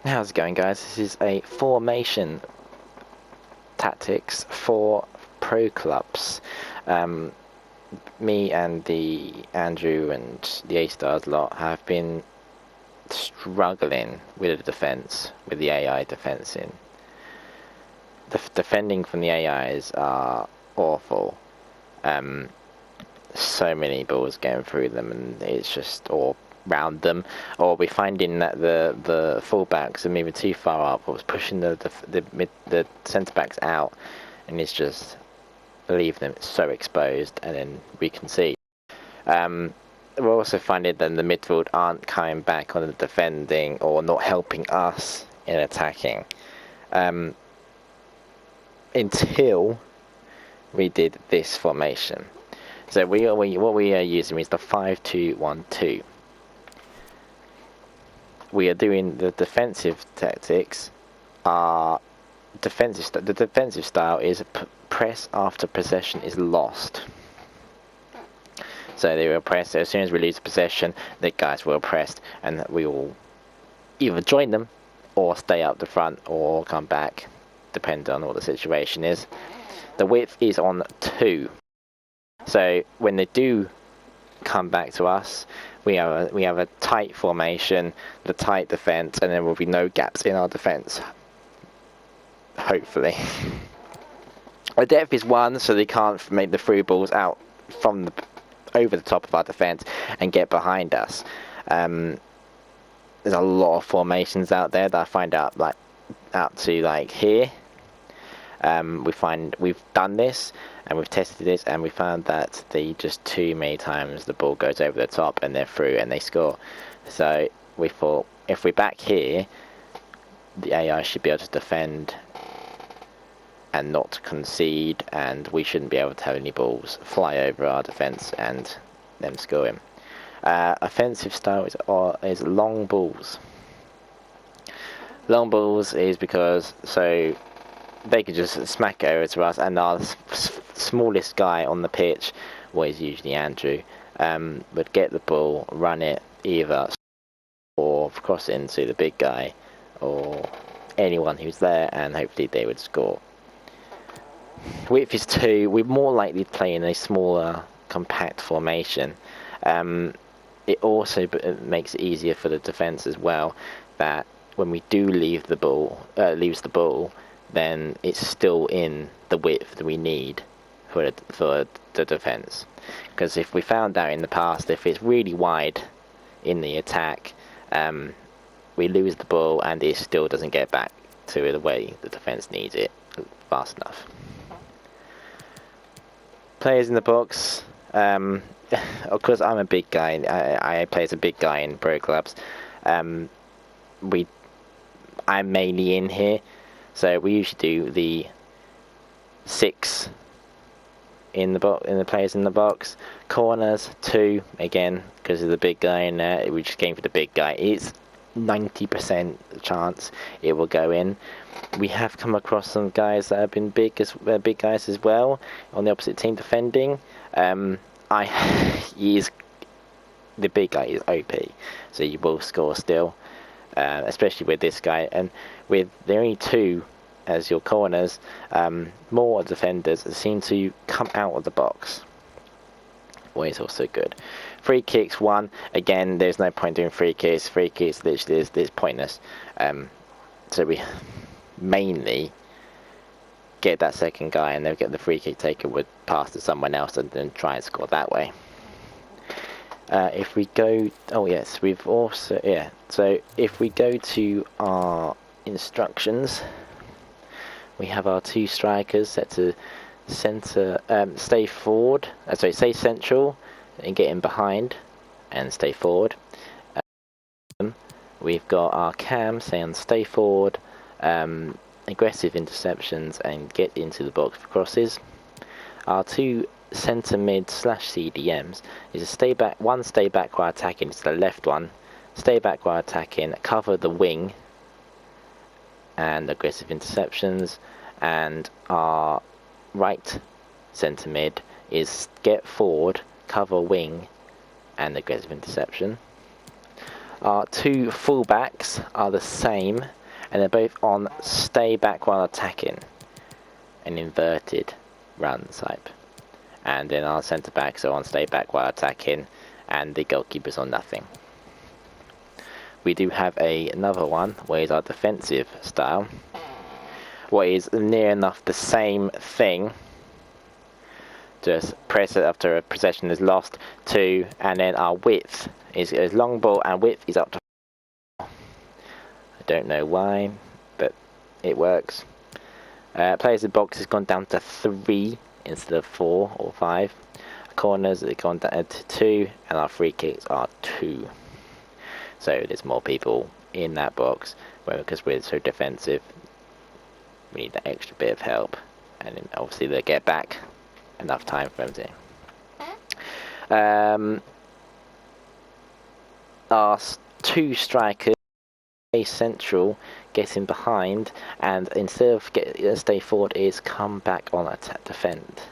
How's it going, guys? This is a formation tactics for pro clubs. Me and the Andrew and the A-Stars lot have been struggling with the defense, with the AI defense in. The defending from the AIs are awful. So many balls going through them, and it's just all round them, or we're finding that the fullbacks are moving too far up, or it's pushing the centre backs out, and it's just leave them so exposed, and then we concede. We're also finding that the midfield aren't coming back on the defending or not helping us in attacking. Until we did this formation. So what we are using is the 5-2-1-2. We are doing the defensive tactics. The defensive style is press after possession is lost. So they will press as soon as we lose possession. The guys will press, and we will either join them or stay up the front or come back, depending on what the situation is. The width is on 2. So when they do come back to us, we have a tight formation, the tight defense, and there will be no gaps in our defense. Hopefully. The depth is 1, so they can't make the through balls out from over the top of our defense and get behind us. There's a lot of formations out there that I find out to here. We've done this and we've tested this, and we found that just too many times the ball goes over the top and they're through and they score. So we thought, if we're back here, the AI should be able to defend and not concede, and we shouldn't be able to have any balls fly over our defence and them score him. Offensive style is long balls. Long balls is because they could just smack it over to us, and our smallest guy on the pitch, well, is usually Andrew, would get the ball, run it either or cross it into the big guy or anyone who's there, and hopefully they would score. Width is 2. We're more likely to play in a smaller, compact formation. It also makes it easier for the defence as well, that when we do lose the ball, then it's still in the width that we need for the defence. Because if we found out in the past, if it's really wide in the attack, we lose the ball and it still doesn't get back to the way the defence needs it fast enough. Players in the box. Of course, I'm a big guy. I play as a big guy in pro clubs. I'm mainly in here. So we usually do the 6 in the players in the box. Corners 2 again because of the big guy in there. We just came for the big guy. It's 90% chance it will go in. We have come across some guys that have been big guys as well on the opposite team defending. The big guy is OP, so you will score still. Especially with this guy, and with the only 2 as your corners, more defenders seem to come out of the box. Always also good. Free kicks 1. Again, there's no point doing free kicks. Free kicks literally is pointless. So we mainly get that second guy, and they'll get the free kick taker would pass to someone else and then try and score that way. If we go, so if we go to our instructions, we have our 2 strikers set to stay forward, stay central and get in behind and stay forward. We've got our cam saying stay forward, aggressive interceptions and get into the box for crosses. Our 2 centre mid / CDMs is a stay back while attacking. It's the left one. Stay back while attacking, cover the wing and aggressive interceptions. And our right centre mid is get forward, cover wing and aggressive interception. Our two fullbacks are the same, and they're both on stay back while attacking, an inverted run type. And then our centre backs are on stay back while attacking, and the goalkeeper's on nothing. We do have another one where it's our defensive style, what is near enough the same thing. Just press it after a possession is lost, 2, and then our width is long ball and width is up to 4. I don't know why, but it works. Players in box has gone down to 3 instead of 4 or 5. Corners have gone down to 2, and our free kicks are 2. So there's more people in that box, because we're so defensive. We need that extra bit of help, and then obviously they get back. Enough time for them to. Our 2 strikers, a central, getting behind, and instead of stay forward, is come back on attack defend.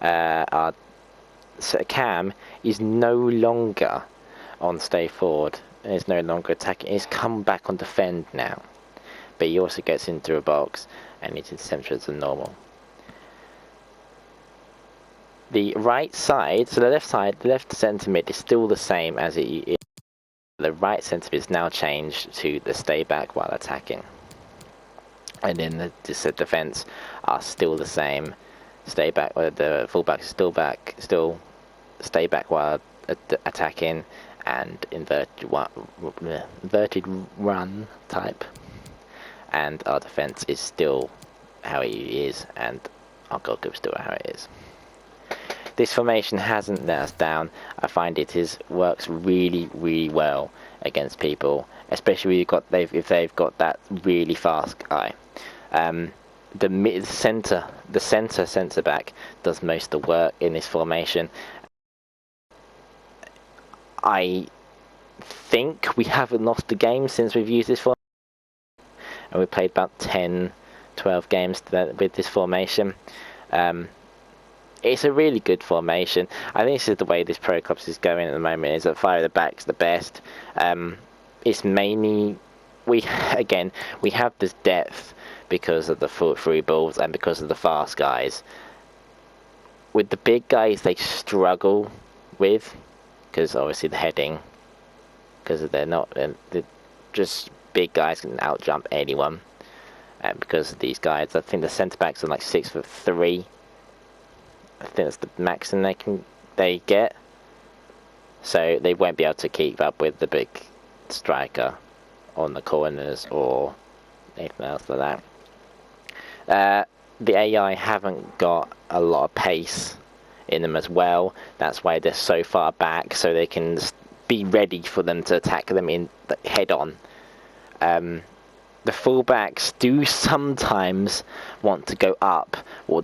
Our Cam is no longer on stay forward, and is no longer attacking. He's come back on defend now, but he also gets into a box, and it's as central as normal. The right side, so the left centre mid is still the same as it is. The right centre mid is now changed to the stay back while attacking. And then the defence are still the same. Stay back, the fullback is still stay back while attacking, and inverted run type. And our defence is still how it is, and our goalkeeper is still how it is. This formation hasn't let us down. I find works really, really well against people, especially if they've got that really fast guy. The centre back does most of the work in this formation. I think we haven't lost a game since we've used this formation, and we played about 10, 12 games with this formation. It's a really good formation. I think this is the way this Pro Clubs is going at the moment, is that 5 at the back's the best. It's mainly, we have this depth because of the through balls and because of the fast guys. With the big guys, they struggle with, because obviously the heading, because they're just big guys can outjump anyone. And because of these guys, I think the centre backs are like 6'3". I think that's the maximum they get, so they won't be able to keep up with the big striker on the corners or anything else like that. The AI haven't got a lot of pace in them as well. That's why they're so far back, so they can be ready for them to attack them in head on. The fullbacks do sometimes want to go up, or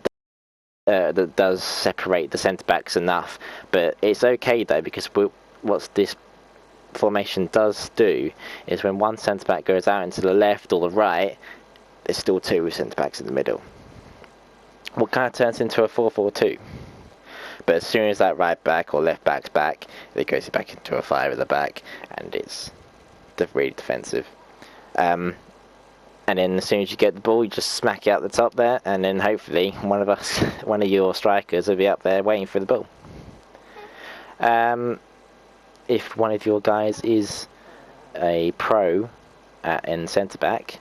that does separate the centre backs enough, but it's okay though, because what this formation does do is when one centre back goes out into the left or the right, there's still 2 centre backs in the middle. What kind of turns into a 4-4-2, but as soon as that right back or left back's back, it goes back into a 5 at the back, and it's really defensive. And then as soon as you get the ball, you just smack it out the top there, and then hopefully one of your strikers will be up there waiting for the ball. If one of your guys is a pro in centre back,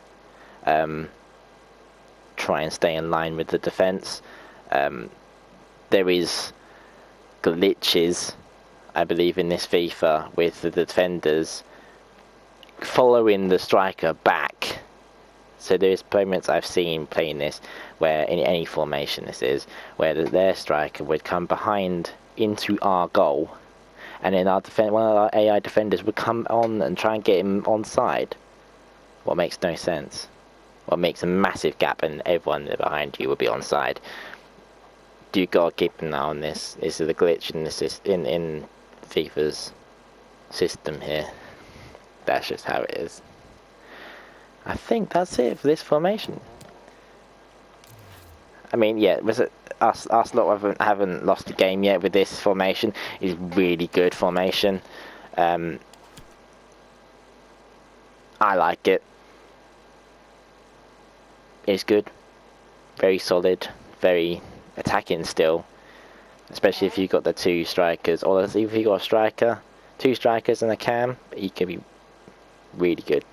try and stay in line with the defence. There is glitches, I believe, in this FIFA with the defenders following the striker back. So there's moments I've seen playing this where, in any formation this is, where their striker would come behind into our goal, and then one of our AI defenders would come on and try and get him onside. What makes no sense. What makes a massive gap, and everyone behind you will be onside. You gotta keep an eye on this. This is a glitch in FIFA's system here. That's just how it is. I think that's it for this formation. I mean, yeah, us lot haven't lost a game yet with this formation. It's really good formation. I like it. It's good, very solid, very attacking still, especially if you've got the two strikers, or if you've got a striker, two strikers and a cam, he can be really good.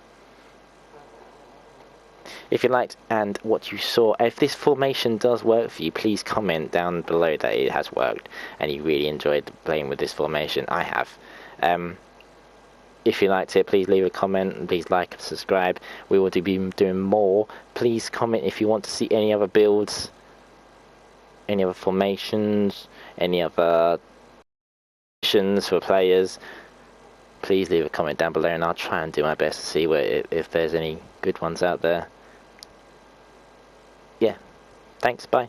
If you liked and what you saw, if this formation does work for you, please comment down below that it has worked and you really enjoyed playing with this formation. I have. If you liked it, please leave a comment and please like and subscribe. We will be doing more. Please comment if you want to see any other builds, any other formations, any other missions for players. Please leave a comment down below and I'll try and do my best to see if there's any good ones out there. Yeah, thanks, bye.